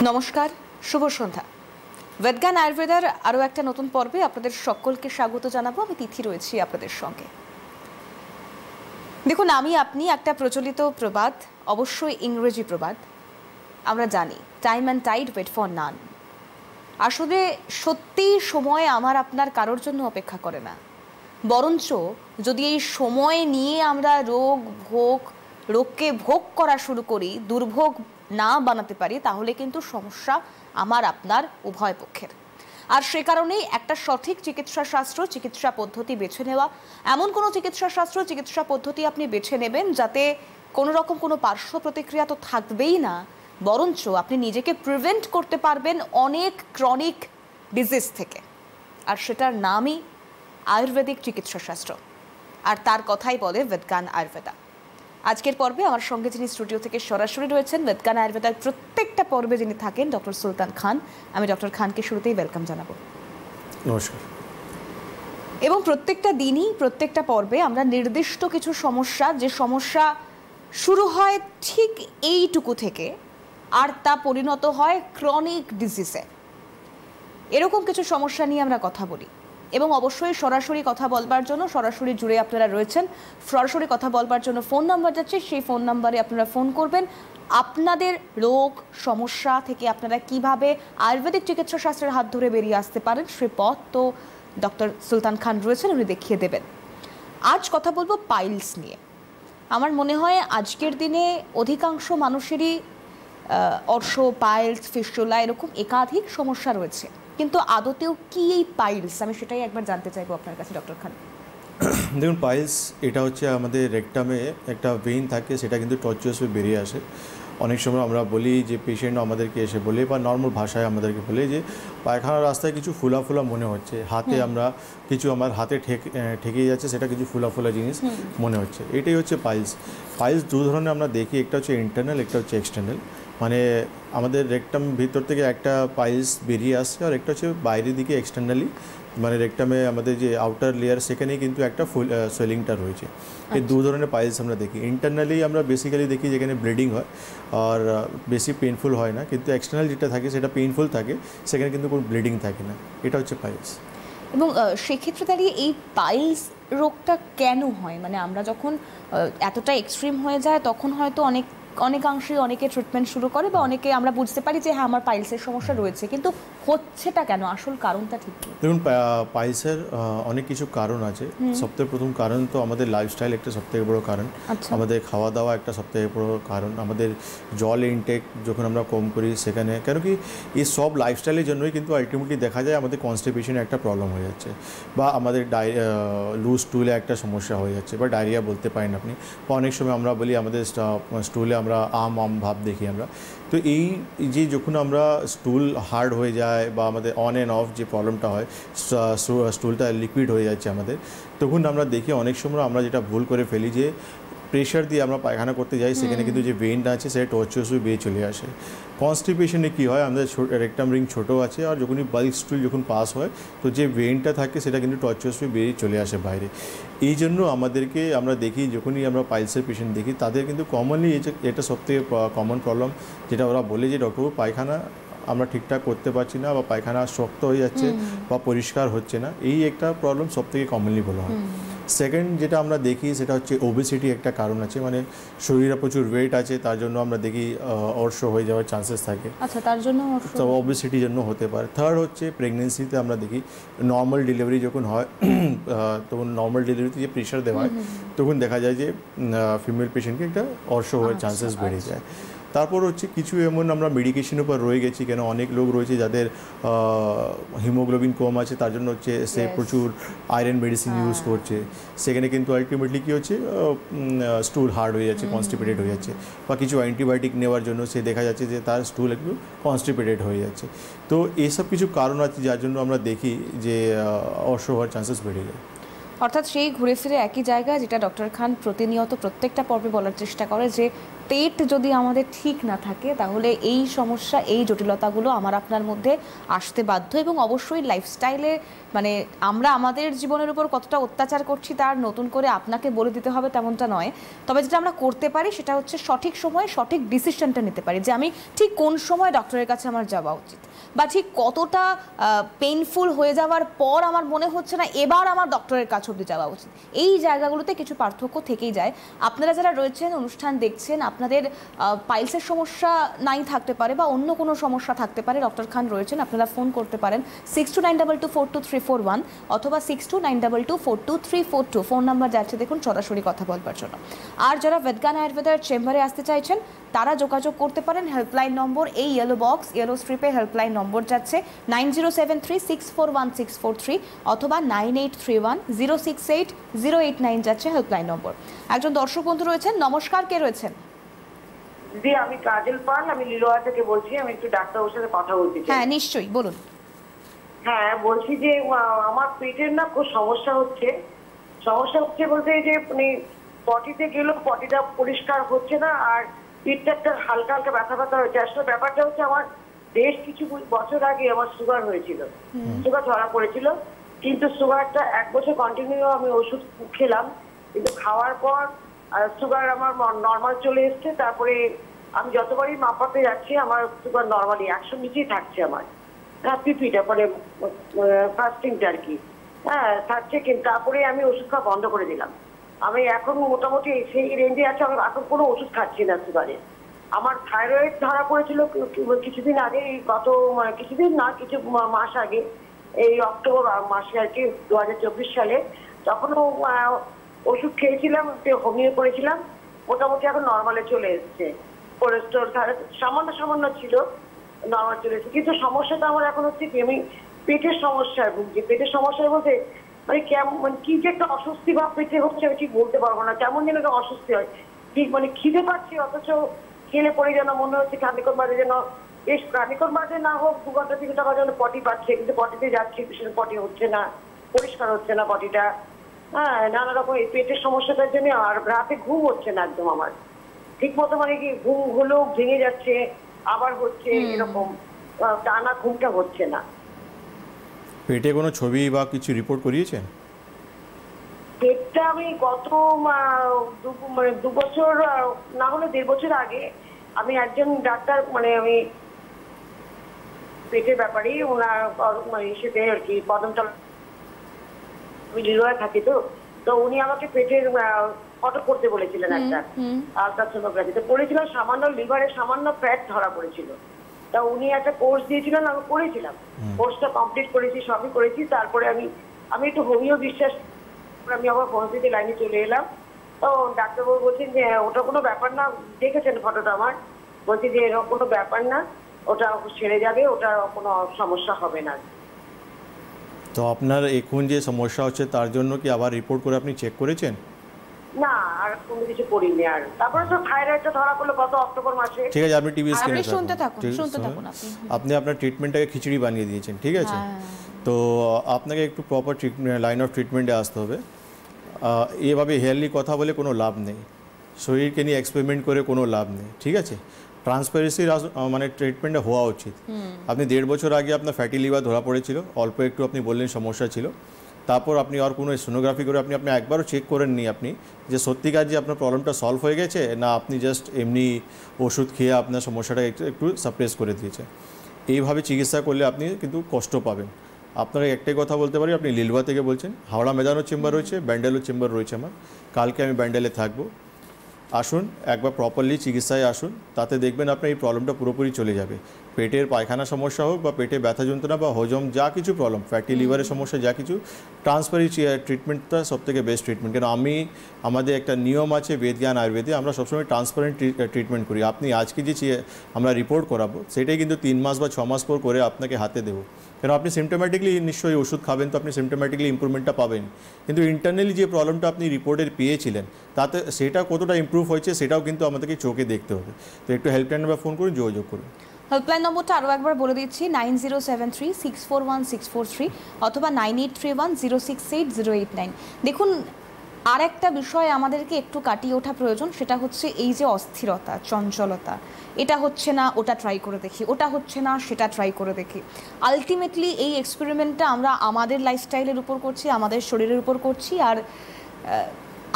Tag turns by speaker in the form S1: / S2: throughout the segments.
S1: নমস্কার, শুভ সন্ধ্যা। বেদজ্ঞান আয়ুর্বেদার আরও একটা নতুন পর্বে আপনাদের সকলকে স্বাগত জানাবো। আমি তিথি রয়েছি আপনাদের সঙ্গে। দেখুন, আপনি একটা প্রচলিত প্রবাদ, অবশ্যই ইংরেজি প্রবাদ, আমরা জানি, time and tide wait for none. আসলে সত্যি সময় আমার আপনার কারোর জন্য অপেক্ষা করে না, বরঞ্চ যদি এই সময় নিয়ে আমরা রোগকে ভোগ করা শুরু করি, দুর্ভোগ না বানাতে পারি, তাহলে কিন্তু সমস্যা আমার আপনার উভয় পক্ষের। আর সে কারণেই একটা সঠিক চিকিৎসা পদ্ধতি বেছে নেওয়া, এমন কোনো চিকিৎসা পদ্ধতি আপনি বেছে নেবেন যাতে কোনো রকম কোনো পার্শ্ব প্রতিক্রিয়া তো থাকবেই না, বরঞ্চ আপনি নিজেকে প্রিভেন্ট করতে পারবেন অনেক ক্রনিক ডিজিজ থেকে। আর সেটার নামই আয়ুর্বেদিক চিকিৎসাশাস্ত্র, আর তার কথাই বলে বেদজ্ঞান আয়ুর্বেদা। আজকের পর্বে আমার সঙ্গে যিনি স্টুডিও থেকে সরাসরি রয়েছেন, বেদজ্ঞান আয়ুর্বেদার প্রত্যেকটা পর্বে যিনি থাকেন, ডক্টর সুলতান খান। আমি ডক্টর খানকে শুরুতেই ওয়েলকাম জানাবো।
S2: নমস্কার।
S1: এবং প্রত্যেকটা দিনই, প্রত্যেকটা পর্বে আমরা নির্দিষ্ট কিছু সমস্যা, যে সমস্যা শুরু হয় ঠিক এইটুকু থেকে আর তা পরিণত হয় ক্রনিক ডিজিজে, এরকম কিছু সমস্যা নিয়ে আমরা কথা বলি। এবং অবশ্যই সরাসরি কথা বলবার জন্য, সরাসরি জুড়ে আপনারা রয়েছেন, সরাসরি কথা বলবার জন্য ফোন নাম্বার যাচ্ছে, সেই ফোন নাম্বারে আপনারা ফোন করবেন। আপনাদের রোগ সমস্যা থেকে আপনারা কিভাবে আয়ুর্বেদিক চিকিৎসা শাস্ত্রের হাত ধরে বেরিয়ে আসতে পারেন, সে পথ তো ডক্টর সুলতান খান রয়েছেন, উনি দেখিয়ে দেবেন। আজ কথা বলবো পাইলস নিয়ে। আমার মনে হয় আজকের দিনে অধিকাংশ মানুষেরই অর্শ, পাইলস, ফিস্টুলা এরকম একাধিক সমস্যা রয়েছে, কিন্তু আদতেও কি এই পাইলস, আমি সেটাই একবার জানতে চাইবো আপনার কাছে ডক্টর খান।
S2: দেখুন, পাইলস এটা হচ্ছে আমাদের রেকটামে একটা ভেইন থাকে, সেটা কিন্তু টর্চুয়াস হয়ে বেরিয়ে আসে। অনেক সময় আমরা বলি যে পেশেন্ট আমাদেরকে এসে বলে, বা নর্মাল ভাষায় আমাদেরকে বলে যে পায়খানার রাস্তায় কিছু ফুলা ফুলা মনে হচ্ছে, হাতে আমরা কিছু আমার হাতে ঠেকে যাচ্ছে, সেটা কিছু ফুলা ফুলা জিনিস মনে হচ্ছে, এটাই হচ্ছে পাইলস। পাইলস দু ধরনের আমরা দেখি, একটা হচ্ছে ইন্টারনাল, একটা হচ্ছে এক্সটার্নাল। মানে আমাদের রেকটাম ভিতর থেকে একটা পাইলস বেরিয়ে আসছে, আর একটা হচ্ছে বাইরের দিকে এক্সটার্নালি, মানে রেকটামে আমাদের যে আউটার লেয়ার, সেখানেই কিন্তু একটা ফুল সোয়েলিংটা রয়েছে। এই দু ধরনের পাইলস আমরা দেখি। ইন্টারনালি আমরা বেসিক্যালি দেখি যেখানে ব্লিডিং হয় আর বেশি পেইনফুল হয় না, কিন্তু এক্সটার্নাল যেটা থাকে সেটা পেইনফুল থাকে, সেখানে কিন্তু কোনো ব্লিডিং থাকে না। এটা হচ্ছে পাইলস।
S1: এবং সেক্ষেত্রে দাঁড়িয়ে এই পাইলস রোগটা কেন হয়? মানে আমরা যখন এতটা এক্সট্রিম হয়ে যায়, তখন হয়তো অনেকাংশেই অনেকে ট্রিটমেন্ট শুরু করে, বা অনেকে আমরা বুঝতে পারি যে হ্যাঁ আমার পাইলসের সমস্যা রয়েছে, কিন্তু হচ্ছেটা কেন, আসল কারণটা ঠিক কি?
S2: দেখুন, পাইলসের অনেক কিছু কারণ আছে। সবথেকে প্রথম কারণ তো আমাদের লাইফস্টাইল একটা সবথেকে বড় কারণ, আমাদের খাওয়া দাওয়া একটা সবথেকে বড় কারণ, আমাদের জল ইনটেক যখন আমরা কম করি সেখানে, কেন কি এই সব লাইফস্টাইলের জন্যই কিন্তু আলটিমেটলি দেখা যায় আমাদের কনস্টিপেশনে একটা প্রবলেম হয়ে যাচ্ছে, বা আমাদের লুজ স্টুলে একটা সমস্যা হয়ে যাচ্ছে, বা ডায়রিয়া বলতে পারেন আপনি, বা অনেক সময় আমরা বলি আমাদের স্টুলে আমরা আম ভাব দেখি আমরা। তো এই যে যখন আমরা স্টুল হার্ড হয়ে যায়, বা আমাদের অন অ্যান্ড অফ যে প্রবলেমটা হয়, স্টুলটা লিকুইড হয়ে যাচ্ছে আমাদের, তখন আমরা দেখি অনেক সময় আমরা যেটা ভুল করে ফেলি যে প্রেশার দিয়ে আমরা পায়খানা করতে যাই, সেখানে কিন্তু যে ভেইনটা আছে সেটা টর্চুয়াস হয়ে বেরিয়ে চলে আসে। কনস্টিপেশনে কী হয়, আমাদের রেকটাম রিং ছোটো আছে, আর যখনই বাল্ক স্টুল যখন পাস হয়, তো যে ভেইনটা থাকে সেটা কিন্তু টর্চুয়াস হয়ে বেরিয়ে চলে আসে বাইরে। এই জন্য আমাদেরকে আমরা দেখি, যখনই আমরা পাইলসের পেশেন্ট দেখি, তাদের কিন্তু কমনলি এটা সবথেকে কমন প্রবলেম, যেটা ওরা বলে যে ডক্টর পায়খানা আমরা ঠিকঠাক করতে পারছি না, বা পায়খানা শক্ত হয়ে যাচ্ছে, বা পরিষ্কার হচ্ছে না, এই একটা প্রবলেম সবথেকে কমনলি বলা হয়। সেকেন্ড যেটা আমরা দেখি সেটা হচ্ছে ওবেসিটি একটা কারণ আছে, মানে শরীরে প্রচুর ওয়েট আছে, তার জন্য আমরা দেখি অর্শ হয়ে যাওয়ার চান্সেস থাকে।
S1: আচ্ছা, তার জন্য
S2: তো ওবেসিটির জন্য হতে পারে। থার্ড হচ্ছে প্রেগনেন্সিতে আমরা দেখি নর্মাল ডেলিভারি যখন হয়, তখন নর্মাল ডেলিভারিতে যে প্রেশার দেওয়া হয়, তখন দেখা যায় যে ফিমেল পেশেন্টকে একটা অর্শ হওয়ার চান্সেস বেড়ে যায়। তারপর হচ্ছে কিছু এমন আমরা মেডিকেশনের উপর রয়ে গেছি, কেন অনেক লোক রয়েছে যাদের হিমোগ্লোবিন কম আছে, তার জন্য হচ্ছে সে প্রচুর আয়রন মেডিসিন ইউজ করছে, সেখানে কিন্তু আলটিমেটলি কী হচ্ছে, স্টুল হার্ড হয়ে যাচ্ছে, কনস্টিপেটেড হয়ে যাচ্ছে, বা কিছু অ্যান্টিবায়োটিক নেওয়ার জন্য সে দেখা যাচ্ছে যে তার স্টুল একটু কনস্টিপেটেড হয়ে যাচ্ছে। তো এইসব কিছু কারণ আছে যার জন্য আমরা দেখি যে অর্শ হওয়ার চান্সেস বেড়ে যায়।
S1: অর্থাৎ সেই ঘুরে ফিরে একই জায়গা, যেটা ডক্টর খান প্রতিনিয়ত প্রত্যেকটা পর্বে বলার চেষ্টা করে, যে পেট যদি আমাদের ঠিক না থাকে তাহলে এই সমস্যা, এই জটিলতাগুলো আমার আপনার মধ্যে আসতে বাধ্য। এবং অবশ্যই লাইফস্টাইলে মানে আমরা আমাদের জীবনের উপর কতটা অত্যাচার করছি তার নতুন করে আপনাকে বলে দিতে হবে তেমনটা নয়। তবে যেটা আমরা করতে পারি সেটা হচ্ছে সঠিক সময়ে সঠিক ডিসিশনটা নিতে পারি, যে আমি ঠিক কোন সময় ডক্টরের কাছে আমার যাওয়া উচিত, বা ঠিক কতটা পেইনফুল হয়ে যাওয়ার পর আমার মনে হচ্ছে না এবার আমার ডক্টরের কাছে অবধি যাওয়া উচিত। এই জায়গাগুলোতে কিছু পার্থক্য থেকেই যায়। আপনারা যারা রয়েছেন অনুষ্ঠান দেখছেন, আপনাদের পাইলসের সমস্যা নাই থাকতে পারে বা অন্য কোনো সমস্যা থাকতে পারে, ডক্টর খান রয়েছেন, আপনারা ফোন করতে পারেন 6292242341 অথবা 6292242342। ফোন নাম্বার যাচ্ছে দেখুন সরাসরি কথা বলবার জন্য। আর যারা বেদজ্ঞান আয়ুর্বেদার চেম্বারে আসতে চাইছেন তারা যোগাযোগ করতে পারেন। হেল্পলাইন নম্বর এই ইয়েলো বক্স, ইয়েলো স্ট্রিপে হেল্পলাইন নম্বর যাচ্ছে 9073641643 অথবা 9831068089 যাচ্ছে হেল্পলাইন নম্বর। একজন দর্শক বন্ধু রয়েছেন, নমস্কার, কে রয়েছেন?
S3: দিদি আমি কাজল পাল, আমি লিলোয়া থেকে বলছি। আমি একটু ডাক্তারের সাথে কথা বলতে চাই।
S1: হ্যাঁ নিশ্চয়ই, বলুন।
S3: হ্যাঁ বলছি যে আমার পেটের না খুব সমস্যা হচ্ছে বলতে যে মানে পটিতে গেলেও পটিটা পরিষ্কার হচ্ছে না, আর পেটটা একটা হালকা হালকা ব্যথা ব্যথা হচ্ছে। আসলে ব্যাপারটা হচ্ছে আমার বেশ কিছু বছর আগে আমার সুগার হয়েছিল, সুগার ধরা পড়েছিল, কিন্তু সুগারটা 1 বছর কন্টিনিউ আমি ওষুধ খেলাম, কিন্তু খাওয়ার পর সুগার আমার নর্মাল চলে এসছে। তারপরে আমি যতবারই মাপাতে যাচ্ছি আমার সুগার নর্মালি 100 নিচেই থাকছে আমার, পিপিটা মানে ফাস্টিংটা আর কি, হ্যাঁ থাকছে। কিন্তু তারপরে আমি ওষুধ খাওয়া বন্ধ করে দিলাম। আমি এখন মোটামুটি সেই রেঞ্জে আছে, আমি এখন কোনো ওষুধ খাচ্ছি না সুগারে। আমার থাইরয়েড ধরা পড়েছিল কিছুদিন আগে, গত কিছুদিন না কিছু মাস আগে, এই অক্টোবর মাসে আর কি 2024 সালে। তখনও ওষুধ খেয়েছিলাম, হোমিও করেছিলাম, মোটামুটি এখন নর্মালে চলে এসছে। কোলেস্ট্রল সামান্য ছিল, নর্মাল চলে এসছে। কিন্তু সমস্যাটা আমার এখন হচ্ছে কি, আমি পেটের সমস্যায় ভুগছি। পেটের সমস্যায় বলতে মানে কেমন কি যে একটা অস্বস্তি ভাব পেটে হচ্ছে, আমি ঠিক বলতে পারবো না, কেমন যেন একটা অস্বস্তি হয়। ঠিক মানে খিদে পাচ্ছি, অথচ খেলে পরে যেন মনে হচ্ছে খানিকর বাদে যেন, বেশ খানিকর বাদে না হোক 2 ঘন্টা 3 ঘন্টা যেন পটি পাচ্ছে, কিন্তু পটিতে যাচ্ছি পটি হচ্ছে না, পরিষ্কার হচ্ছে না পটিটা। হ্যাঁ নানা রকম এই পেটের সমস্যাটার জন্য। আর রাতে ঘুম হচ্ছে না একদম আমার ঠিক মতো, মানে কি ঘুম হলেও ভেঙে যাচ্ছে, আবার হচ্ছে, এরকম টানা ঘুমটা হচ্ছে না।
S2: পেটে কোনো ছবি বা কিছু রিপোর্ট করিয়েছেন?
S3: পেটটা আমি গত 2 বছর না হলে 1.5 বছর আগে আমি একজন ডাক্তার, মানে আমি পেটের ব্যাপারে ওনার মানে সাথে আর কি কদমতলা, আমি লিলোয়ায় থাকি, তো উনি আমাকে পেটের ফটো করতে বলেছিলেন, একটা আলট্রাসোনোগ্রাফি তো করেছিলাম। সামান্য লিভারে সামান্য ফ্যাট ধরা পড়েছিল, তা উনি একটা কোর্স দিয়েছিলেন, আমি করেছিলাম, কোর্সটা কমপ্লিট করেছি, সবই করেছি। তারপরে আমি একটু হোমিও বিশ্বাস, আমি আবার হোমিওপ্যাথি লাইনে চলে এলাম। তো ডাক্তারবাবু বলছেন যে ওটা কোনো ব্যাপার না, দেখেছেন ফটোটা আমার, বলছি যে এরকম কোনো ব্যাপার না, ওটা সেরে যাবে, ওটা কোনো সমস্যা হবে না।
S2: তো আপনার এখন যে সমস্যা হচ্ছে তার জন্য কি আবার রিপোর্ট করে আপনি চেক করেছেন?
S3: না, আর কোনো কিছু করিনি। আর তারপরে তো থাইরয়েডটা ধরা পড়লো গত অক্টোবর মাসে।
S2: ঠিক আছে, আপনি টিভি স্ক্রিনে
S1: শুনতে থাকুন
S2: আপনি আপনার ট্রিটমেন্টটাকে খিচুড়ি বানিয়ে দিয়েছেন, ঠিক আছে? তো আপনাকে একটু প্রপার লাইন অফ ট্রিটমেন্টে আসতে হবে। এভাবে হেয়ারলি কথা বলে কোনো লাভ নেই, শরীরকে নিয়ে এক্সপেরিমেন্ট করে কোনো লাভ নেই, ঠিক আছে? ট্রান্সপারেন্সির মানে ট্রিটমেন্টটা হওয়া উচিত। আপনি 1.5 বছর আগে আপনার ফ্যাটি লিভার ধরা পড়েছিল, অল্প একটু আপনি বললেন সমস্যা ছিল, তারপর আপনি আর কোনো সোনোগ্রাফি করে আপনি একবারও চেক করেননি আপনি যে সত্যিকার যে আপনার প্রবলেমটা সলভ হয়ে গেছে, না আপনি জাস্ট এমনি ওষুধ খেয়ে আপনার সমস্যাটা একটু সাপ্রেস করে দিয়েছে। এইভাবে চিকিৎসা করলে আপনি কিন্তু কষ্ট পাবেন। আপনারা একটাই কথা বলতে পারি, আপনি লিলুয়া থেকে বলছেন, হাওড়া মেদানো চেম্বার রয়েছে, ব্যান্ডেলও চেম্বার রয়েছে আমার। কালকে আমি ব্যান্ডেলে থাকবো, আসুন একবার প্রপারলি চিকিৎসায় আসুন, তাতে দেখবেন আপনার এই প্রবলেমটা পুরোপুরি চলে যাবে। পেটের পায়খানা সমস্যা হোক বা পেটে ব্যথা যন্ত্রণা বা হজম যা কিছু প্রবলেম, ফ্যাটি লিভারের সমস্যা যা কিছু, ট্রান্সপারেন্সি ট্রিটমেন্টটা সবথেকে বেস্ট ট্রিটমেন্ট। কেন আমাদের একটা নিয়ম আছে বেদজ্ঞান আয়ুর্বেদে, আমরা সবসময় ট্রান্সপারেন্ট ট্রিটমেন্ট করি। আপনি আজকে যে আমরা রিপোর্ট করাবো সেটাই কিন্তু 3 মাস বা 6 মাস পর করে আপনাকে হাতে দেবো। কেন আপনি সিমটোম্যাটিকলি নিশ্চয়ই ওষুধ খাবেন, তো আপনি সিমটোম্যাটিকলি ইম্প্রুভমেন্টটা পাবেন, কিন্তু ইন্টারনালি যে প্রবলেমটা আপনি রিপোর্টের পেয়েছিলেন তাতে সেটা কতটা ইম্প্রুভ হয়েছে সেটাও কিন্তু আমাদেরকে চোখে দেখতে হবে। তো একটু হেল্পলাইন নাম্বার ফোন করুন, যোগাযোগ করুন।
S1: হেল্পলাইন নম্বরটা আরও একবার বলে দিচ্ছি 9073641643 অথবা 9831068089। দেখুন আর একটা বিষয় আমাদেরকে একটু কাটিয়ে ওঠা প্রয়োজন, সেটা হচ্ছে এই যে অস্থিরতা, চঞ্চলতা, এটা হচ্ছে না ওটা ট্রাই করে দেখি, ওটা হচ্ছে না সেটা ট্রাই করে দেখি। আলটিমেটলি এই এক্সপেরিমেন্টটা আমরা আমাদের লাইফস্টাইলের উপর করছি, আমাদের শরীরের উপর করছি। আর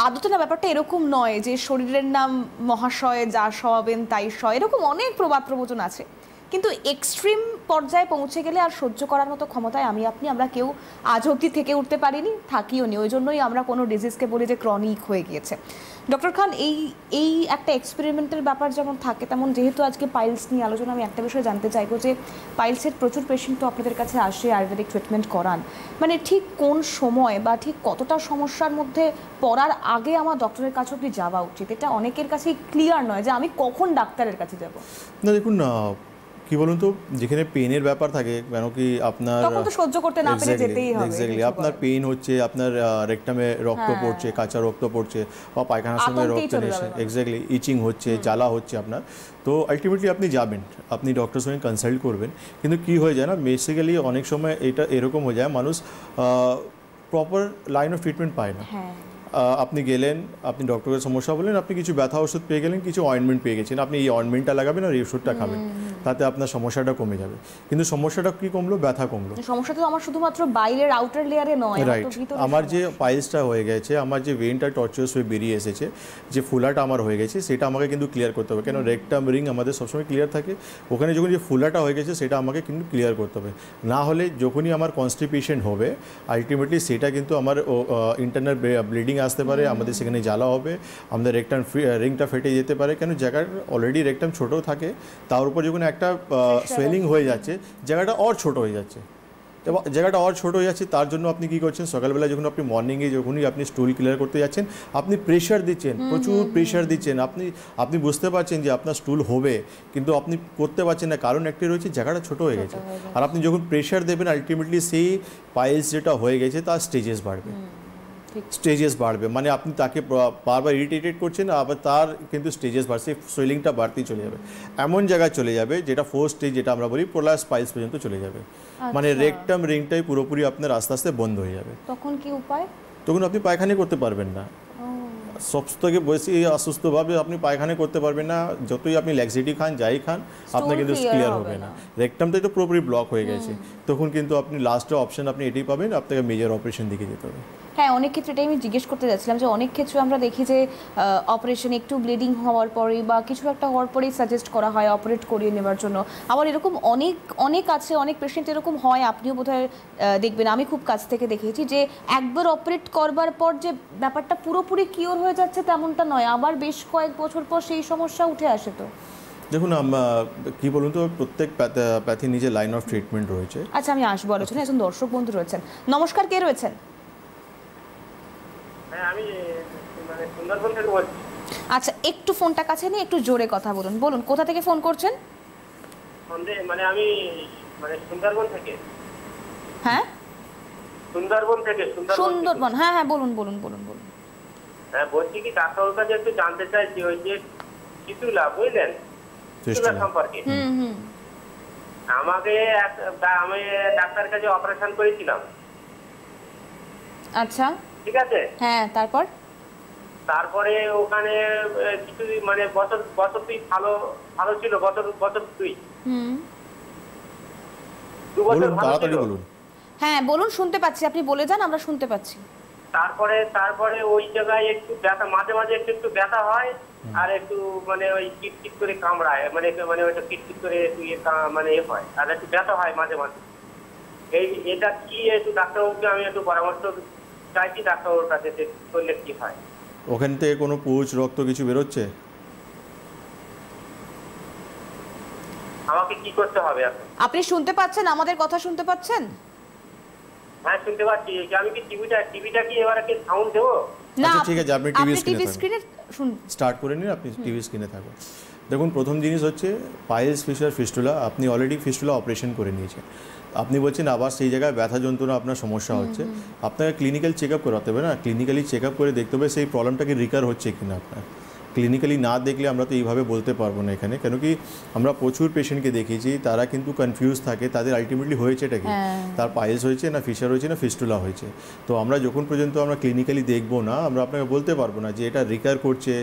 S1: আদতে না ব্যাপারটা এরকম নয় যে শরীরের নাম মহাশয়, যা সওয়াবেন তাই সয়, এরকম অনেক প্রবাদ প্রবচন আছে, কিন্তু এক্সট্রিম পর্যায়ে পৌঁছে গেলে আর সহ্য করার মতো ক্ষমতায় আমরা কেউ আজ অবধি থেকে উঠতে পারিনি, থাকিও নি। ওই জন্যই আমরা কোনো ডিজিজকে বলি যে ক্রনিক হয়ে গিয়েছে। ডক্টর খান, এই একটা এক্সপেরিমেন্টের ব্যাপার যেমন থাকে, তেমন যেহেতু আজকে পাইলস নিয়ে আলোচনা, আমি একটা বিষয় জানতে চাইবো যে পাইলসের প্রচুর পেশেন্ট তো আপনাদের কাছে আসে, আয়ুর্বেদিক ট্রিটমেন্ট করান, মানে ঠিক কোন সময় বা ঠিক কতটা সমস্যার মধ্যে পড়ার আগে আমার ডক্টরের কাছে অব্দি যাওয়া উচিত? এটা অনেকের কাছেই ক্লিয়ার নয় যে আমি কখন ডাক্তারের কাছে যাব।
S2: না দেখুন, কি বলুন তো, যেখানে পেনের ব্যাপার থাকে, কেন কি আপনার
S1: তখন তো সহ্য করতে না পেরে যেতেই হবে।
S2: এক্স্যাক্টলি, আপনার পেন হচ্ছে, আপনার রেকটামে রক্ত পড়ছে, কাঁচা রক্ত পড়ছে, বা পায়খানার সময় রক্ত নিচ্ছে, এক্স্যাক্টলি ইচিং হচ্ছে, জ্বালা হচ্ছে আপনার, তো আলটিমেটলি আপনি যাবেন, আপনি ডক্টরের সঙ্গে কনসাল্ট করবেন। কিন্তু কি হয়ে যায় না, বেসিক্যালি অনেক সময় এটা এরকম হয়ে যায়, মানুষ প্রপার লাইন অফ ট্রিটমেন্ট পায় না। আপনি গেলেন, আপনি ডক্টরের সমস্যা বললেন, আপনি কিছু ব্যথা ওষুধ পেয়ে গেলেন, কিছু অয়েন্টমেন্ট পেয়ে গেছেন, আপনি এই অয়েন্টমেন্টটা লাগাবেন আর এই ওষুধটা খাবেন, তাতে আপনার সমস্যাটা কমে যাবে। কিন্তু সমস্যাটা কি কমলো? ব্যথা কমলো।
S1: সমস্যা তো আমার শুধুমাত্র বাইরের আউটার লেয়ারে নয়,
S2: রাইট। আমার যে পাইলসটা হয়ে গেছে, আমার যে ভেনটা টর্চারাস হয়ে বেরিয়ে এসেছে, যে ফুলাটা আমার হয়ে গেছে, সেটা আমাকে কিন্তু ক্লিয়ার করতে হবে। কেন রেকটাম রিং আমাদের সবসময় ক্লিয়ার থাকে, ওখানে যখন যে ফুলাটা হয়ে গেছে সেটা আমাকে কিন্তু ক্লিয়ার করতে হবে। না হলে যখনই আমার কনস্টিপেশন হবে, আলটিমেটলি সেটা কিন্তু আমার ইন্টারনাল ব্লিডিং আসতে পারে, আমাদের সেখানে জ্বালা হবে, আমাদের রেকটাম রিংটা ফেটে যেতে পারে। কেন জায়গাটা অলরেডি রেকটাম ছোটো থাকে, তার উপর যখন একটা সোয়েলিং হয়ে যাচ্ছে, জায়গাটা আর ছোট হয়ে যাচ্ছে, এবং জায়গাটা আর ছোট হয়ে যাচ্ছে। তার জন্য আপনি কী করছেন, সকালবেলা যখন আপনি মর্নিংয়ে যখনই আপনি স্টুল ক্লিয়ার করতে যাচ্ছেন, আপনি প্রেশার দিচ্ছেন, প্রচুর প্রেশার দিচ্ছেন, আপনি বুঝতে পারছেন যে আপনার স্টুল হবে, কিন্তু আপনি করতে পারছেন না, কারণ একটি রয়েছে, জায়গাটা ছোট হয়ে গেছে। আর আপনি যখন প্রেশার দেবেন, আলটিমেটলি সেই পাইলস যেটা হয়ে গেছে তার স্টেজেস বাড়বে, মানে আপনি তাকে বারবার ইরিটেটেড করছেন, আবার তার কিন্তু স্টেজেস বাড়ছে, সোয়েলিংটা বাড়তেই চলে যাবে, এমন জায়গায় চলে যাবে যেটা 4 স্টেজ, যেটা আমরা বলি প্রোলাস পাইলস পর্যন্ত চলে যাবে। মানে রেকটাম রিংটাই পুরোপুরি আপনার আস্তে আস্তে বন্ধ হয়ে যাবে।
S1: তখন কি উপায়?
S2: তখন আপনি পায়খানা করতে পারবেন না, সব থেকে বেশি অসুস্থভাবে আপনি পায়খানা করতে পারবেন না, যতই আপনি ল্যাক্সিটি খান, যাই খান, আপনার কিন্তু ক্লিয়ার হবে না। রেকটামটা তো পুরোপুরি ব্লক হয়ে গেছে, তখন কিন্তু আপনি লাস্টে অপশন আপনি এটাই পাবেন, আপনাকে মেজর অপারেশন দিকে যেতে হবে।
S1: হ্যাঁ, অনেক ক্ষেত্রে এটাই আমি জিজ্ঞেস করতে যাচ্ছিলাম যে অনেক ক্ষেত্রে আমরা দেখি যে অপারেশন একটু ব্লিডিং হওয়ার পরে বা কিছু একটা হওয়ার পরেই সাজেস্ট করা হয় অপারেট করিয়ে নেওয়ার জন্য। আবার এরকম অনেক আছে, অনেক পেশেন্ট এরকম হয়, আপনিও বোধহয় দেখবেন, আমি খুব কাছ থেকে দেখেছি যে একবার অপারেট করবার পর যে ব্যাপারটা পুরোপুরি কিওর হয়ে যাচ্ছে তেমনটা নয়, আবার বেশ কয়েক বছর পর সেই সমস্যা উঠে আসে। তো
S2: দেখুন, কি বলুন তো, প্রত্যেক প্যাথি নিজের লাইন অফ ট্রিটমেন্ট রয়েছে।
S1: আচ্ছা, আমি আসবো আলোচনা। একজন দর্শক বন্ধু রয়েছেন। নমস্কার, কে রয়েছেন?
S4: আমি মানে সুন্দরবন থেকে বলছি।
S1: আচ্ছা, একটু ফোনটা কাছে নিয়ে একটু জোরে কথা বলুন। বলুন, কোথা থেকে ফোন করছেন?
S4: মানে আমি মানে সুন্দরবন থেকে।
S1: হ্যাঁ,
S4: সুন্দরবন থেকে।
S1: সুন্দরবন, হ্যাঁ হ্যাঁ, বলুন বলুন বলুন বলুন।
S4: হ্যাঁ, বলছি কি, ডাক্তারের কাছে একটু জানতে চাইছি, ওই যে ফিস্টুলা, বুঝলেন, ফিস্টুলা সম্পর্কে। আমি ডাক্তারের কাছে অপারেশন করেছিলাম।
S1: আচ্ছা,
S4: ঠিক আছে।
S1: হ্যাঁ, তারপরে
S4: ওখানে কিছু মানে বছর দুই ভালো ছিল, বছর দুই 2 বছর ভালো ছিল।
S1: হ্যাঁ বলুন, শুনতে পাচ্ছি, আপনি বলে যান, আমরা শুনতে পাচ্ছি।
S4: তারপরে ওই জায়গায় একটু ব্যথা, মাঝে মাঝে একটু ব্যথা হয়, আর একটু মানে ওই কিটকিট করে কামড়ায়, মানে ওইটা কিটকিট করে একটু মানে হয়, আর একটু ব্যথা হয় মাঝে মাঝে। এটা কি, একটু ডাক্তারবাবুকে আমি একটু পরামর্শ চাইছি, ডাক্তারবাবুর কাছে করলে কি হয়।
S2: ওখান থেকে কোনো পুঁজ, রক্ত কিছু বেরোচ্ছে?
S4: আমাকে কি করতে হবে?
S1: আপনি শুনতে পাচ্ছেন? আমাদের কথা শুনতে পাচ্ছেন?
S4: হ্যাঁ, শুনতে পাচ্ছি। আমি কি টিভিটা কি এবারে কি সাউন্ড দেবো?
S1: না,
S2: আচ্ছা ঠিক আছে, আপনি
S1: টিভি স্ক্রিনে
S2: স্টার্ট করে নিন, আপনি টিভি স্ক্রিনে থাকুন। দেখুন, প্রথম জিনিস হচ্ছে পাইলস ফিস্টুলা। আপনি অলরেডি ফিস্টুলা অপারেশন করে নিয়েছেন, আপনি বলছেন আবার সেই জায়গায় ব্যথা যন্ত্রণা আপনার সমস্যা হচ্ছে, আপনাকে ক্লিনিক্যাল চেক আপ করাতে হবে না? ক্লিনিক্যালি চেক আপ করে দেখতে হবে সেই প্রবলেমটা কি রিকার হচ্ছে কিনা আপনার। ক্লিনিক্যালি না দেখলে আমরা তো এইভাবে বলতে পারবো না এখানে, কেন কি আমরা প্রচুর পেশেন্টকে দেখেছি, তারা কিন্তু কনফিউজ থাকে, তাদের আলটিমেটলি হয়েছে এটা কি, তার পাইলস হয়েছে না ফিশার হয়েছে না ফিস্টুলা হয়েছে। তো আমরা যখন পর্যন্ত আমরা ক্লিনিক্যালি দেখবো না, আমরা আপনাকে বলতে পারবো না যে এটা রিকার করছে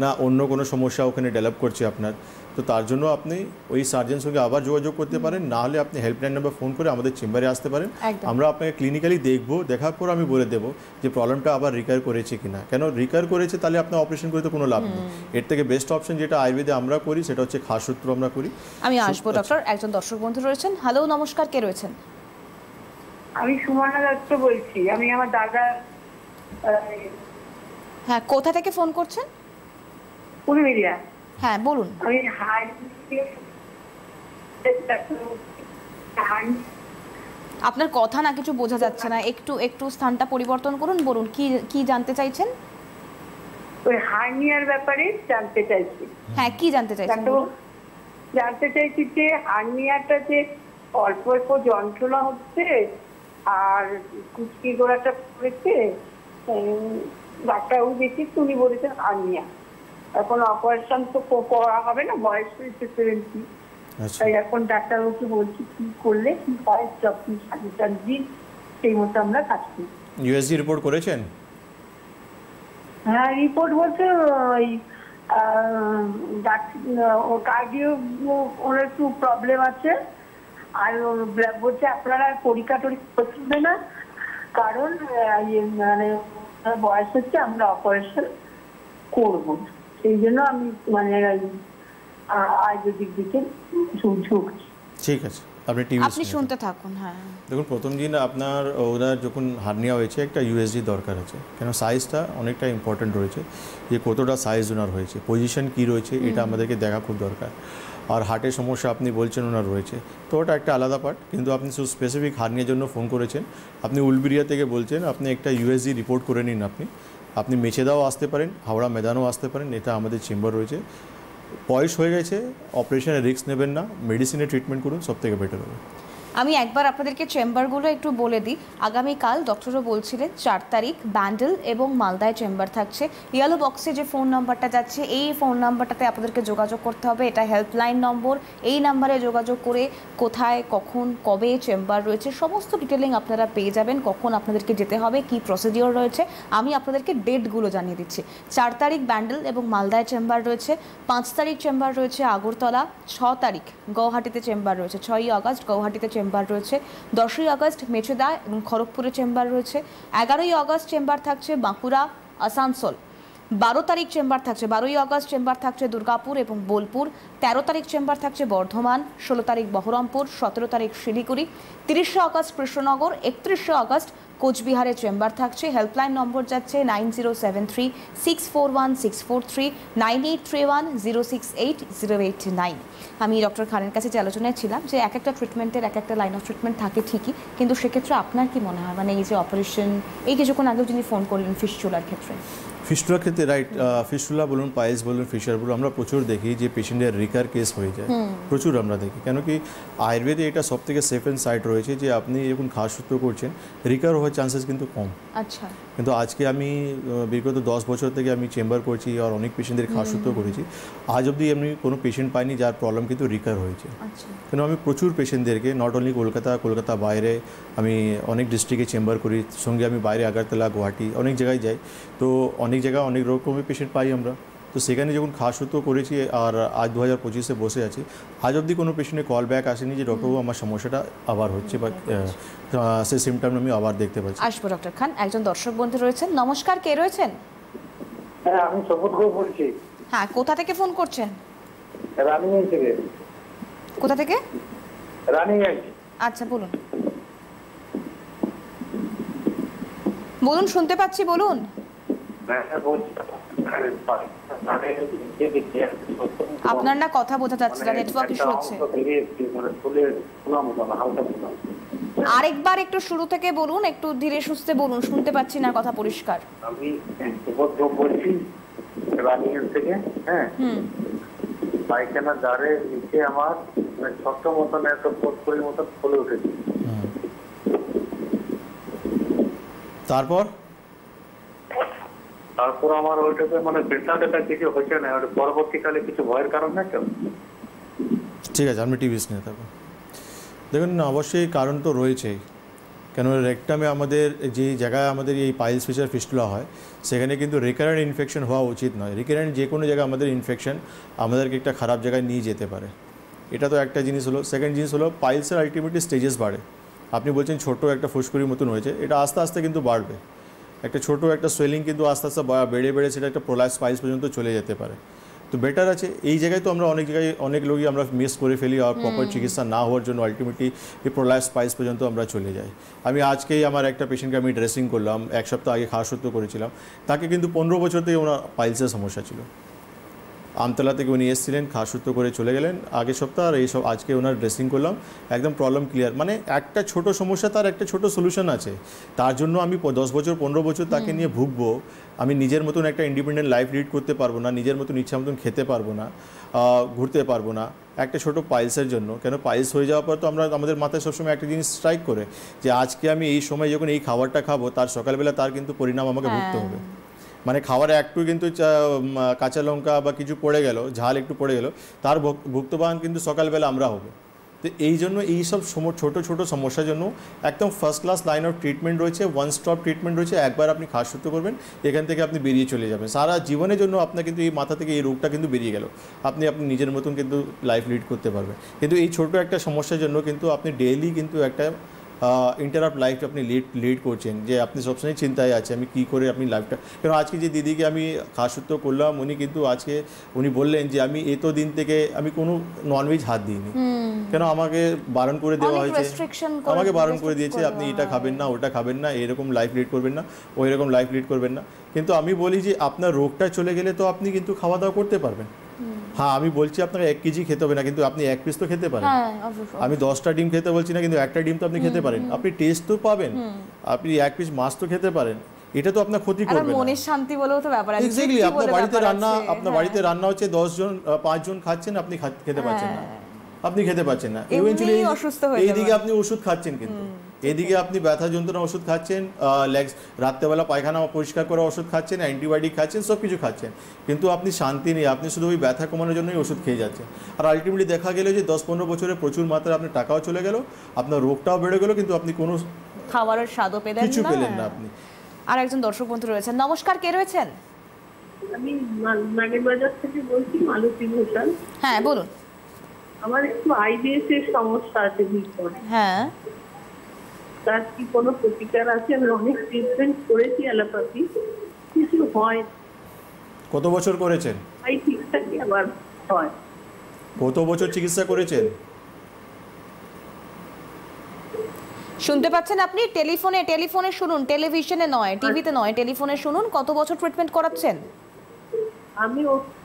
S2: না অন্য কোনো সমস্যা ওখানে ডেভেলপ করছে আপনার। তো তার জন্য আপনি ওই সার্জনের সঙ্গে আবার যোগাযোগ করতে পারেন, না হলে আপনি হেল্পলাইন নাম্বার ফোন করে আমাদের চেম্বারে আসতে পারেন। আমরা আপনাকে ক্লিনিক্যালি দেখবো, দেখার পর আমি বলে দেবো যে প্রবলেমটা আবার রিকার করেছে কিনা। কেন রিকার করেছে তাহলে আপনার অপারেশন করে তো কোনো লাভ নেই। এর থেকে বেস্ট অপশন যেটা আয়ুর্বেদে আমরা করি সেটা হচ্ছে খাসসূত্র আমরা করি।
S1: আমি আসবো ডক্টর। একজন দর্শক বন্ধু রয়েছেন। হ্যালো, নমস্কার, কে রয়েছেন?
S5: আমি সুমনা দত্ত বলছি। আমি আমার দাদা
S1: হ্যাঁ, কোথা থেকে ফোন করছেন?
S5: পুরুলিয়া।
S1: হ্যাঁ বলুন।
S5: আমি
S1: আপনার কথা না কিছু বোঝা যাচ্ছে না, একটু একটু স্থানটা পরিবর্তন করুন, বলুন কি কি জানতে চাইছেন?
S5: ওই হার্নিয়ার ব্যাপারে জানতে চাইছি।
S1: হ্যাঁ, কি জানতে চাইছেন?
S5: জানতে চাইছি যে হার্নিয়াটা যে অল্প অল্প যন্ত্রণা হচ্ছে আর কুচকি গোড়াটা পড়েছে, ডাক্তারবাবু দেখেছি, উনি বলেছেন হার্নিয়া। এখন অপারেশন তো করা হবে না, বয়স হয়েছে 70। তাই এখন ডাক্তারবাবুকে বলছি কি করলে কি হয়, আপনি সাজেশন দিন, সেই মতো আমরা কাজ করি।
S2: ইউএসজি রিপোর্ট করেছেন?
S5: হ্যাঁ, রিপোর্ট বলতে ওই কার্ডিও ওর একটু প্রবলেম আছে, আর বলছে আপনারা পরীক্ষা টরীক্ষা করছে না, কারণ মানে বয়স হচ্ছে, আমরা অপারেশন করবো, সেই জন্য আমি মানে আয়ুর্বেদিক দিকে ঝুঁকছি।
S2: ঠিক আছে, আপনি
S1: শুনতে থাকুন। হ্যাঁ,
S2: দেখুন, প্রথম দিন আপনার ওনার যখন হার্নিয়া হয়েছে একটা ইউএসজি দরকার আছে, কেন সাইজটা অনেকটা ইম্পর্টেন্ট রয়েছে, যে কতটা সাইজ ওনার হয়েছে, পজিশন কী রয়েছে, এটা আমাদেরকে দেখা খুব দরকার। আর হার্টের সমস্যা আপনি বলছেন ওনার রয়েছে, তো ওটা একটা আলাদা পার্ট, কিন্তু আপনি শুধু স্পেসিফিক হার্নিয়ার জন্য ফোন করেছেন, আপনি উলবেড়িয়া থেকে বলছেন, আপনি একটা ইউএসজি রিপোর্ট করে নিন। আপনি মেচেদাও আসতে পারেন, হাওড়া ময়দানও আসতে পারেন, এটা আমাদের চেম্বার রয়েছে। বয়স হয়ে গেছে, অপারেশনের রিস্ক নেবেন না, মেডিসিনে ট্রিটমেন্ট করুন, সবথেকে বেটার হবে।
S1: আমি একবার আপনাদেরকে চেম্বারগুলো একটু বলে দিই। আগামীকাল ডক্টরও বলছিলেন 4 তারিখ ব্যান্ডেল এবং মালদায় চেম্বার থাকছে। ইয়েলো বক্সে যে ফোন নাম্বারটা যাচ্ছে, এই ফোন নাম্বারটাতে আপনাদেরকে যোগাযোগ করতে হবে, এটা হেল্পলাইন নম্বর। এই নাম্বারে যোগাযোগ করে কোথায়, কখন, কবে চেম্বার রয়েছে সমস্ত ডিটেলিং আপনারা পেয়ে যাবেন, কখন আপনাদেরকে যেতে হবে, কি প্রসিডিওর রয়েছে। আমি আপনাদেরকে ডেটগুলো জানিয়ে দিচ্ছি। 4 তারিখ ব্যান্ডেল এবং মালদায় চেম্বার রয়েছে, 5 তারিখ চেম্বার রয়েছে আগরতলা, 6 তারিখ গৌহাটিতে চেম্বার রয়েছে, 6ই আগস্ট গৌহাটিতে চেম্বার রয়েছে, 10ই আগস্ট মেচেদা এবং খড়গপুরে চেম্বার রয়েছে, 11ই আগস্ট চেম্বার থাকছে বাঁকুড়া, আসানসোল, 12 তারিখ চেম্বার থাকছে, 12ই আগস্ট চেম্বার থাকছে দুর্গাপুর এবং বোলপুর, 13 তারিখ চেম্বার থাকছে বর্ধমান, 16 তারিখ বহরমপুর, 17 তারিখ শিলিগুড়ি, 30শে আগস্ট কৃষ্ণনগর, 31শে আগস্ট কোচবিহারে চেম্বার থাকছে। হেল্পলাইন নম্বর যাচ্ছে 9073641643, 9831068089। আমি ডক্টর খানের কাছে যে আলোচনায় ছিলাম যে এক একটা ট্রিটমেন্টের এক একটা লাইন অফ ট্রিটমেন্ট থাকে ঠিকই, কিন্তু সেক্ষেত্রে আপনার কি মনে হয়, মানে এই যে অপারেশন, এই কিছুক্ষণ আগেও যিনি ফোন করলেন ফিস্টুলার ক্ষেত্রে,
S2: ফিস্টুলার ক্ষেত্রে রাইট, ফিস্টুলা বলুন, পাইলস বলুন, ফিশার বলুন, আমরা প্রচুর দেখি যে পেশেন্টের রিকার কেস হয়ে যায়, প্রচুর আমরা দেখি। কেন কি আয়ুর্বেদে এটা সব থেকে সেফ অ্যান্ড সাইড রয়েছে, যে আপনি যখন খাসসূত্র করছেন রিকার হওয়ার চান্সেস কিন্তু কম।
S1: আচ্ছা,
S2: কিন্তু আজকে আমি বিগত 10 বছর থেকে আমি চেম্বার করছি আর অনেক পেশেন্টদের খাসসূত্র করেছি, আজ অবধি আমি কোনো পেশেন্ট পাইনি যার প্রবলেম কিন্তু রিকার হয়েছে। কেন আমি প্রচুর পেশেন্টদেরকে, নট অনলি কলকাতা বাইরে, আমি অনেক ডিস্ট্রিক্টে চেম্বার করি, সঙ্গে আমি বাইরে আগরতলা, গুয়াহাটি অনেক জায়গায় যাই, তো অনেক জায়গায় অনেক রকমের পেশেন্ট পাই আমরা। তো সেখানে যখন খাসসূত্র করেছি আর আজ 2025-এ বসে আছি, আজ অবধি কোনো পেশেন্টের কল ব্যাক আসেনি যে ডক্টরবাবু আমার সমস্যাটা আবার হচ্ছে বা সেই সিমটম আমি আবার দেখতে পাচ্ছি।
S1: আসবো ডক্টর খান। একজন দর্শক বন্ধু রয়েছেন। নমস্কার, কে রয়েছেন?
S6: হ্যাঁ, আমি সবুজ ঘোষ বলছি।
S1: হ্যাঁ, কোথা থেকে ফোন করছেন?
S6: রানিগঞ্জ থেকে।
S1: কোথা থেকে?
S6: রানিগঞ্জ।
S1: আচ্ছা, বলুন বলুন, শুনতে পাচ্ছি, বলুন। আপনার না কথা বোঝা যাচ্ছে না, নেটওয়ার্ক ইস্যু হচ্ছে। আরেকবার একটু শুরু থেকে বলুন, একটু ধীরে সুস্থে বলুন, শুনতে পাচ্ছি না কথা পরিষ্কার।
S6: আমি বলছি রানিগঞ্জ থেকে। হ্যাঁ, পায়খানার দ্বারে নিচে আমার ছোট্ট মতন একটা পোস্টকরির মতন ফুলে উঠেছে। তারপর আমার ওইটাতে মানে ব্যথা কিছু হচ্ছে না, ওটা পরবর্তীকালে কিছু ভয়ের কারণ না তো?
S2: ঠিক আছে, আপনি টিভিস নিয়ে থাকুন। দেখুন অবশ্যই কারণ তো রয়েছেই, কেন রেকটামে আমাদের যে জায়গায় আমাদের এই পাইলস ফিশার ফিস্টুলা হয় সেখানে কিন্তু রিকারেন্ট ইনফেকশন হওয়া উচিত নয়। রিকারেন্ট যে কোনো জায়গায় আমাদের ইনফেকশন আমাদেরকে একটা খারাপ জায়গায় নিয়ে যেতে পারে, এটা তো একটা জিনিস হলো। সেকেন্ড জিনিস হলো পাইলসের আলটিমেটলি স্টেজেস বাড়ে। আপনি বলছেন ছোটো একটা ফুসকুড়ির মতন হয়েছে, এটা আস্তে আস্তে কিন্তু বাড়বে। একটা ছোটো একটা সোয়েলিং কিন্তু আস্তে আস্তে বেড়ে বেড়ে সেটা একটা প্রোলাপস পাইলস পর্যন্ত চলে যেতে পারে। তো বেটার আছে এই জায়গায় তো আমরা অনেক জায়গায় অনেক লোকই আমরা মিস করে ফেলি, আর প্রপার চিকিৎসা না হওয়ার জন্য আলটিমেটলি এই প্রোলাপস পাইলস পর্যন্ত আমরা চলে যাই। আমি আজকেই আমার একটা পেশেন্টকে আমি ড্রেসিং করলাম, এক সপ্তাহ আগে খাওয়া সত্য করেছিলাম, তাকে কিন্তু 15 বছর থেকে ওনার পাইলসের সমস্যা ছিল। আমতলা থেকে উনি এসেছিলেন, খাসুত্ব করে চলে গেলেন আগের সপ্তাহ, আর এইসব আজকে ওনার ড্রেসিং করলাম, একদম প্রবলেম ক্লিয়ার। মানে একটা ছোট সমস্যা তার একটা ছোট সলিউশন আছে, তার জন্য আমি 10 বছর 15 বছর তাকে নিয়ে ভুগবো? আমি নিজের মতন একটা ইন্ডিপেন্ডেন্ট লাইফ লিড করতে পারবো না, নিজের মতন ইচ্ছা মতন খেতে পারবো না, ঘুরতে পারবো না একটা ছোট পাইলসের জন্য। কেন পাইলস হয়ে যাওয়ার পর তো আমাদের মাথায় সবসময় একটা জিনিস স্ট্রাইক করে যে আজকে আমি এই সময় যখন এই খাবারটা খাবো তার সকালবেলা তার কিন্তু পরিণাম আমাকে ভুগতে হবে। মানে খাবারে একটু কিন্তু কাঁচা লঙ্কা বা কিছু পড়ে গেল, ঝাল একটু পড়ে গেল, তার ভুক্তবান কিন্তু সকালবেলা আমরা হব। তো এই জন্য এইসব ছোটো ছোটো সমস্যার জন্য একদম first class line of treatment রয়েছে, ওয়ান স্টপ ট্রিটমেন্ট রয়েছে। একবার আপনি খাসুত্ব করবেন, এখান থেকে আপনি বেরিয়ে চলে যাবেন। সারা জীবনের জন্য আপনার কিন্তু এই মাথা থেকে এই রোগটা কিন্তু বেরিয়ে গেল, আপনি নিজের মতন কিন্তু লাইফ লিড করতে পারবেন। কিন্তু এই ছোটো একটা সমস্যার জন্য কিন্তু আপনি ডেইলি কিন্তু একটা ইন্টারাপ্ট লাইফ আপনি লিড করছেন, যে আপনি সবসময় চিন্তায় আছে আমি কী করে আপনি লাইফটা। কেন আজকে যে দিদিকে আমি খাসুত্ব করলাম, উনি কিন্তু আজকে উনি বললেন যে আমি এতো দিন থেকে আমি কোনো ননভেজ হাত দিইনি, কেন আমাকে বারণ করে দেওয়া হয়েছে, আমাকে বারণ করে দিয়েছে আপনি এটা খাবেন না, ওটা খাবেন না, এরকম লাইফ লিড করবেন না, ওই রকম লাইফ লিড করবেন না। কিন্তু আমি বলি যে আপনার রোগটা চলে গেলে তো আপনি কিন্তু খাওয়া দাওয়া করতে পারবেন। হ্যাঁ আমি বলছি আপনাকে 1 কেজি খেতে হবে না, কিন্তু আপনি 1 পিস তো খেতে পারেন। আমি 10টা ডিম খেতে বলছি না, কিন্তু একটা ডিম তো আপনি খেতে পারেন, আপনি টেস্ট তো পাবেন, আপনি 1 পিস মাছ তো খেতে পারেন, এটা তো আপনার ক্ষতি করবে না।
S1: মনের শান্তি বলেও তো ব্যাপার আছে।
S2: এক্স্যাক্টলি, আপনার বাড়িতে রান্না, আপনার বাড়িতে রান্না হচ্ছে 10 জন 5 জন খাচ্ছেন, আপনি খেতে পাচ্ছেন না, আপনি খেতে পাচ্ছেন না, ইভেন্চুয়ালি এইদিকে আপনি ওষুধ খাচ্ছেন, কিন্তু এদিকে আপনি ব্যথা যন্ত্রণা ওষুধ খাচ্ছেন, রাত্রেবেলা পায়খানা পরিষ্কার করা ওষুধ খাচ্ছেন, অ্যান্টিবায়োটিক খাচ্ছেন, সব কিছু খাচ্ছেন, কিন্তু আপনি শান্তি নেই, আপনি শুধু ওই ব্যথা কমানোর জন্যই ওষুধ খেয়ে যাচ্ছেন। আর আলটিমেটলি দেখা গেল যে 10-15 বছরে প্রচুর মাত্রায় আপনার টাকাও চলে গেল, আপনার রোগটাও বেড়ে গেল, কিন্তু আপনি কোনো
S1: খাবারের স্বাদও পেলেন না,
S2: কিছু পেলেন না আপনি।
S1: আর একজন দর্শক বন্ধু রয়েছেন, নমস্কার, কে রয়েছেন?
S5: আমি মানিবাজার থেকে বলছি, মালতী ঘোষাল।
S1: হ্যাঁ বলুন।
S5: আমার একটু আইবিএস এর সমস্যা আছে ভিতরে।
S1: হ্যাঁ,
S5: তার কি কোনো প্রতিকার আছে? আমি অনেক ট্রিটমেন্ট করেছি অ্যালোপ্যাথি, কিছু হয়।
S2: কত বছর করেছেন?
S5: এই ঠিকঠাকই আবার হয়।
S2: কত বছর চিকিৎসা করেছেন?
S1: শুনতে পাচ্ছেন আপনি? টেলিফোনে শুনুন, টেলিভিশনে নয়, টিভিতে নয়, টেলিফোনে শুনুন। কত বছর ট্রিটমেন্ট করাচ্ছেন?
S5: আমি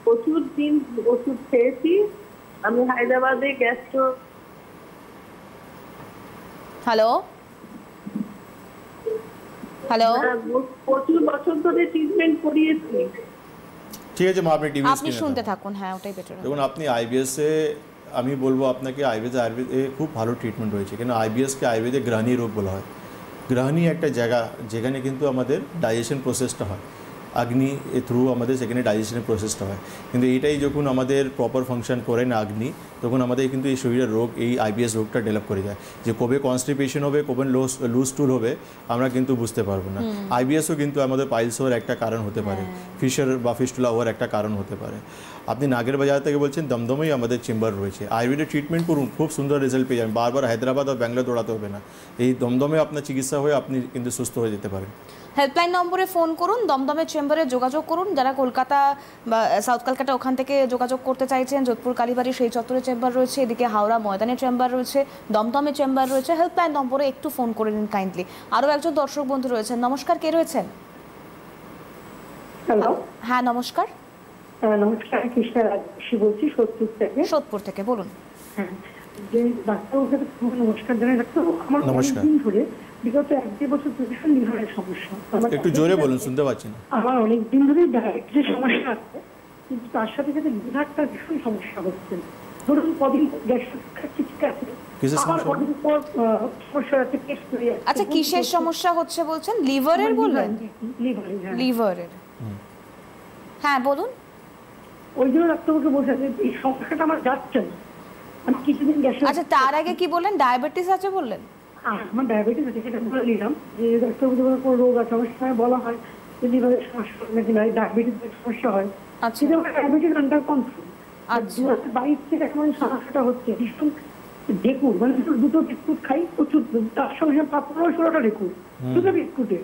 S5: প্রচুর দিন ওষুধ খেয়েছি। আমি হায়দ্রাবাদে গ্যাস্ট্রো।
S1: হ্যালো হ্যালো,
S5: প্রচুর বছর ধরে ট্রিটমেন্ট করিয়েছি।
S2: ঠিক আছে মা, আপনি টিভি
S1: আপনি শুনতে থাকুন। হ্যাঁ, ওটাই বেটার।
S2: দেখুন আপনি আইবিএসে, আমি বলবো আপনাকে আয়ুর্বেদে খুব ভালো ট্রিটমেন্ট রয়েছে, কেন আইবিএসকে আয়ুর্বেদে গ্রহণী রোগ বলা হয়। গ্রহণী একটা জায়গা যেখানে কিন্তু আমাদের ডাইজেশন প্রসেসটা হয়, আগ্নি থ্রু আমাদের সেখানে ডাইজেশনের প্রসেসটা হয়, কিন্তু এটাই যখন আমাদের প্রপার ফাংশন করে না আগ্নি, তখন আমাদের কিন্তু এই শরীরের রোগ, এই আইবিএস রোগটা ডেভেলপ করে যায়। যে কবে কনস্টিপেশন হবে, কবে লুজ স্টুল হবে, আমরা কিন্তু বুঝতে পারবো না। আইবিএসও কিন্তু আমাদের পাইলস হওয়ার একটা কারণ হতে পারে, ফিশার বা ফিস্টুলা হওয়ার একটা কারণ হতে পারে। আপনি নাগের বাজার থেকে বলছেন, দমদমেই আমাদের চেম্বার রয়েছে, আয়ুর্বেদের ট্রিটমেন্ট করুন, খুব সুন্দর রেজাল্ট পেয়ে যাবেন। বারবার হায়দ্রাবাদ আর ব্যাঙ্গালোর দৌড়াতে হবে না, এই দমদমে আপনার চিকিৎসা হয়ে আপনি কিন্তু সুস্থ হয়ে যেতে পারেন।
S1: হেল্পলাইন নম্বরে ফোন করুন, দমদমের চেম্বারে যোগাযোগ করুন। যারা কলকাতা বা সাউথ কলকাতা ওখান থেকে যোগাযোগ করতে চাইছেন, যোধপুর কালীবাড়ি সেই চত্বরে চেম্বার রয়েছে, এদিকে হাওড়া ময়দানে চেম্বার রয়েছে, দমদমে চেম্বার রয়েছে। হেল্পলাইন নম্বরে একটু ফোন করে নিন কাইন্ডলি। আরও একজন দর্শক বন্ধু রয়েছেন, নমস্কার, কে রয়েছেন?
S5: হ্যালো,
S1: হ্যাঁ নমস্কার।
S5: নমস্কার, কৃষ্ণা রাজবংশী বলছি, সোদপুর থেকে।
S1: বলুন।
S5: হ্যাঁ, যে ডাক্তারবাবুকে নমস্কার জানাই। ডাক্তার, আমার অনেকদিন ধরে বিগত 1-2 বছর ভীষণ লিভারের সমস্যা।
S2: একটু জোরে বলুন, শুনতে পাচ্ছি না।
S5: আমার অনেকদিন ধরেই ডায়াবেটিসের সমস্যা আছে, কিন্তু তার সাথে সাথে লিভারটা ভীষণ সমস্যা হচ্ছে। ধরুন কদিন গ্যাস খাচ্ছি, ঠিক আছে, আবার কদিন পর সমস্যা আছে, টেস্ট করে।
S1: আচ্ছা, কিসের সমস্যা হচ্ছে বলছেন? লিভারের বললেন?
S5: লিভারের।
S1: হ্যাঁ বলুন।
S7: ওই জন্য ডাক্তারবাবুকে বলছে যে এই সমস্যাটা আমার যাচ্ছে না, আমি কিছুদিন গ্যাসের।
S1: আচ্ছা, তার আগে কি বললেন? ডায়াবেটিস আছে বললেন?
S7: আমার ডায়াবেটিস আছে, সেটা বলে নিলাম যে ডাক্তারবাবু যখন কোনো রোগ আছে অনেক সময় বলা হয় যে লিভারের সমস্যা নাকি ডায়াবেটিসের সমস্যা হয়।
S1: আচ্ছা
S7: সেটা আমার ডায়াবেটিস আন্ডার কন্ট্রোল।
S1: আচ্ছা
S7: 2022 থেকে এখন সমস্যাটা হচ্ছে ভীষণ ঢেকুর, মানে দুটো বিস্কুট খাই প্রচুর, তার সঙ্গে 15-16টা ঢেকুর দুটো বিস্কুটে।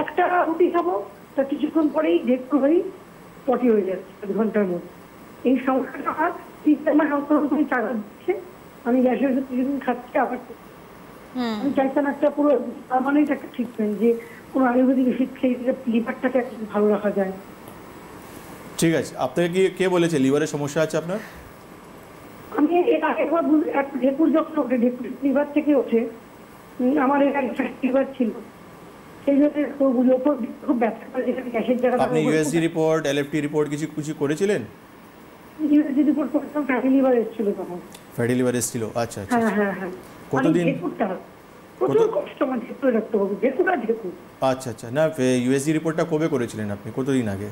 S7: একটা রুটি খাবো, তার কিছুক্ষণ পরেই ঢেকুর হয়ে পটি হয়ে যাচ্ছে 1 ঘন্টার মধ্যে। এই সমস্যাটা আর 3 মাস অন্তর চাকা দিচ্ছে। আমি গ্যাসের কিছুদিন খাচ্ছি, আবার আমি চাইতাম একটা পুরো পার্মানেন্ট একটা ট্রিটমেন্ট, যে কোনো আয়ুর্বেদিক ওষুধ খেয়ে লিভারটাকে ভালো রাখা যায়।
S2: ঠিক আছে, আপনাকে কি কে বলেছে লিভারের সমস্যা আছে আপনার?
S7: আমি একবার ঢেকুর যখন ওঠে, ঢেকুর লিভার থেকে ওঠে, আমার এর আগে ফ্যাটি লিভার ছিল, সেই জন্য ওপর খুব ব্যথা করে, যেখানে গ্যাসের জায়গাটা।
S2: আপনি ইউএসজি রিপোর্ট, এলএফটি রিপোর্ট কিছু করেছিলেন?
S7: ইউএসজি রিপোর্ট করতাম, ফ্যাটি লিভার এসেছিল তখন।
S2: ফ্যাটি লিভার এসেছিল, আচ্ছা আচ্ছা।
S7: হ্যাঁ।
S2: কতদিন?
S7: প্রচুর কষ্ট আমার ঢেকুর ডাক্তারবাবু, ঢেকুর আর ঢেকুর।
S2: আচ্ছা আচ্ছা, না ইউএসজি রিপোর্টটা কবে করেছিলেন আপনি, কতদিন আগে?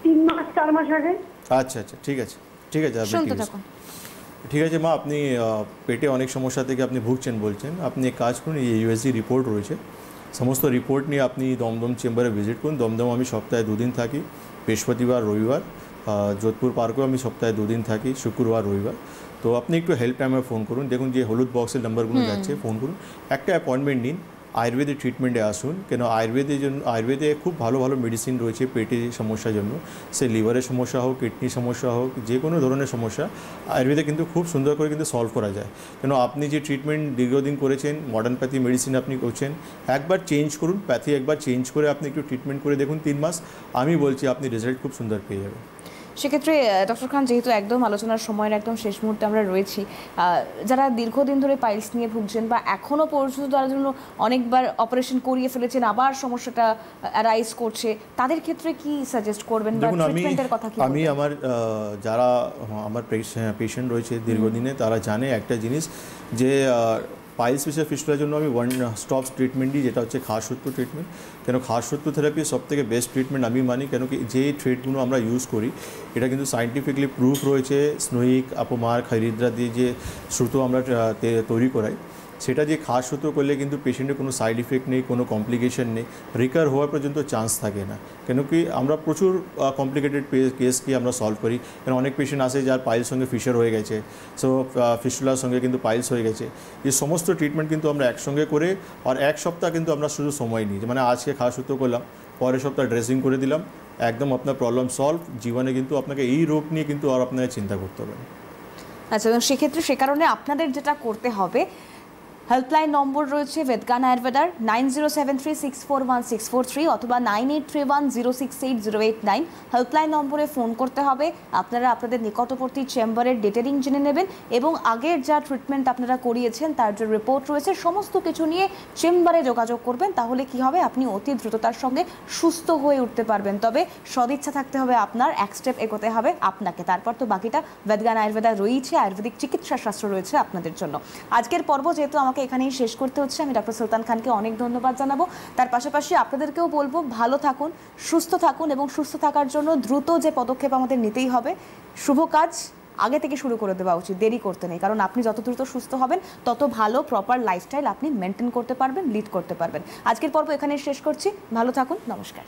S7: 3 মাস 4 মাস আগে।
S2: আচ্ছা আচ্ছা, ঠিক আছে ঠিক আছে। আপনি
S1: শুনতে থাকুন।
S2: ঠিক আছে মা, আপনি পেটে অনেক সমস্যা থেকে আপনি ভুগছেন বলছেন, আপনি এক কাজ করুন, এই ইউএসজি রিপোর্ট রয়েছে, সমস্ত রিপোর্ট নিয়ে আপনি দমদম চেম্বারে ভিজিট করুন। দমদম আমি সপ্তাহে 2 দিন থাকি, বৃহস্পতিবার রবিবার। যোধপুর পার্কেও আমি সপ্তাহে 2 দিন থাকি, শুক্রবার রবিবার। তো আপনি একটু হেল্প টাইমে ফোন করুন, দেখুন যে হলুদ বক্সের নাম্বারগুলো যাচ্ছে, ফোন করুন, একটা অ্যাপয়েন্টমেন্ট নিন, আয়ুর্বেদিক ট্রিটমেন্টে আসুন। কেন আয়ুর্বেদে খুব ভালো ভালো মেডিসিন রয়েছে পেটের সমস্যার জন্য, সে লিভারের সমস্যা হোক, কিডনির সমস্যা হোক, যে কোনো ধরনের সমস্যা আয়ুর্বেদে কিন্তু খুব সুন্দর করে কিন্তু সলভ করা যায়। কেন আপনি যে ট্রিটমেন্ট দীর্ঘদিন করেছেন, মডার্ন প্যাথি মেডিসিন আপনি করছেন, একবার চেঞ্জ করুন, প্যাথি একবার চেঞ্জ করে আপনি একটু ট্রিটমেন্ট করে দেখুন 3 মাস, আমি বলছি আপনি রেজাল্ট খুব সুন্দর পেয়ে যাবেন।
S1: সেক্ষেত্রে ডক্টর খান, যেহেতু একদম আলোচনার সময়ের একদম শেষ মুহূর্তে আমরা রয়েছি, যারা দীর্ঘদিন ধরে পাইলস নিয়ে ভুগছেন বা এখনও পর্যন্ত তার জন্য অনেকবার অপারেশন করিয়ে ফেলেছেন, আবার সমস্যাটা অ্যারাইজ করছে, তাদের ক্ষেত্রে কি সাজেস্ট করবেন বা ট্রিটমেন্টের কথা কি?
S2: আমি আমার যারা আমার পেশেন্ট রয়েছে দীর্ঘদিনে, তারা জানে একটা জিনিস, যে পাইলস ফিশার ফিস্টুলার জন্য আমি 1 স্টপ ট্রিটমেন্ট দিই, যেটা হচ্ছে খাসরত্তু ট্রিটমেন্ট। কেন খাসরত্তু থেরাপি সবথেকে বেস্ট ট্রিটমেন্ট আমি মানি, কেন কি যে থ্রেডগুলো আমরা ইউজ করি এটা কিন্তু সায়েন্টিফিকলি প্রুফ রয়েছে। স্নোইক, আপমার, খরিদ্রা দিয়ে যে সুতো আমরা তৈরি করাই, সেটা যে খাস সুতো করলে কিন্তু পেশেন্টের কোনো সাইড ইফেক্ট নেই, কোনো কমপ্লিকেশন নেই, রিকভার হওয়ার পর্যন্ত চান্স থাকে না। কেন কি আমরা প্রচুর কমপ্লিকেটেড কেসকে আমরা সলভ করি। কেন অনেক পেশেন্ট আসে যার পাইলস সঙ্গে ফিশার হয়ে গেছে, সো ফিস্টুলার সঙ্গে কিন্তু পাইলস হয়ে গেছে। এই সমস্ত ট্রিটমেন্ট কিন্তু আমরা একসঙ্গে করে, আর 1 সপ্তাহ কিন্তু আমরা শুধু সময় নিই, মানে আজকে খাস সুতো করলাম, পরের সপ্তাহ ড্রেসিং করে দিলাম, একদম আপনার প্রবলেম সলভ। জীবনে কিন্তু আপনাকে এই রোগ নিয়ে কিন্তু আর আপনাকে চিন্তা করতে হবে না।
S1: আচ্ছা, এবং সেক্ষেত্রে সে কারণে আপনাদের যেটা করতে হবে, হেল্পলাইন নম্বর রয়েছে বেদগান আয়ুর্বেদার 9073641643 অথবা 9831068089। হেল্পলাইন নম্বরে ফোন করতে হবে। আপনারা আপনাদের নিকটবর্তী চেম্বারের ডিটেলিং জেনে নেবেন এবং আগের যা ট্রিটমেন্ট আপনারা করিয়েছেন তার যে রিপোর্ট রয়েছে সমস্ত কিছু নিয়ে চেম্বারে যোগাযোগ করবেন। তাহলে কি হবে, আপনি অতি দ্রুততার সঙ্গে সুস্থ হয়ে উঠতে পারবেন। তবে সদিচ্ছা থাকতে হবে আপনার, 1 স্টেপ এগোতে হবে আপনাকে, তারপর তো বাকিটা বেদগান আয়ুর্বেদা রয়েছে, আয়ুর্বেদিক চিকিৎসা শাস্ত্র রয়েছে আপনাদের জন্য। আজকের পর্ব যেহেতু আমাকে এখানেই শেষ করতে হচ্ছে, আমি ডক্টর সুলতান খানকে অনেক ধন্যবাদ জানাবো। তার পাশাপাশি আপনাদেরকেও বলবো, ভালো থাকুন, সুস্থ থাকুন এবং সুস্থ থাকার জন্য দ্রুত যে পদক্ষেপ আমাদের নিতেই হবে, শুভ কাজ আগে থেকে শুরু করে দেওয়া উচিত, দেরি করতে নেই। কারণ আপনি যত দ্রুত সুস্থ হবেন তত ভালো প্রপার লাইফস্টাইল আপনি মেনটেন করতে পারবেন, লিড করতে পারবেন। আজকের পর্ব এখানেই শেষ করছি, ভালো থাকুন, নমস্কার।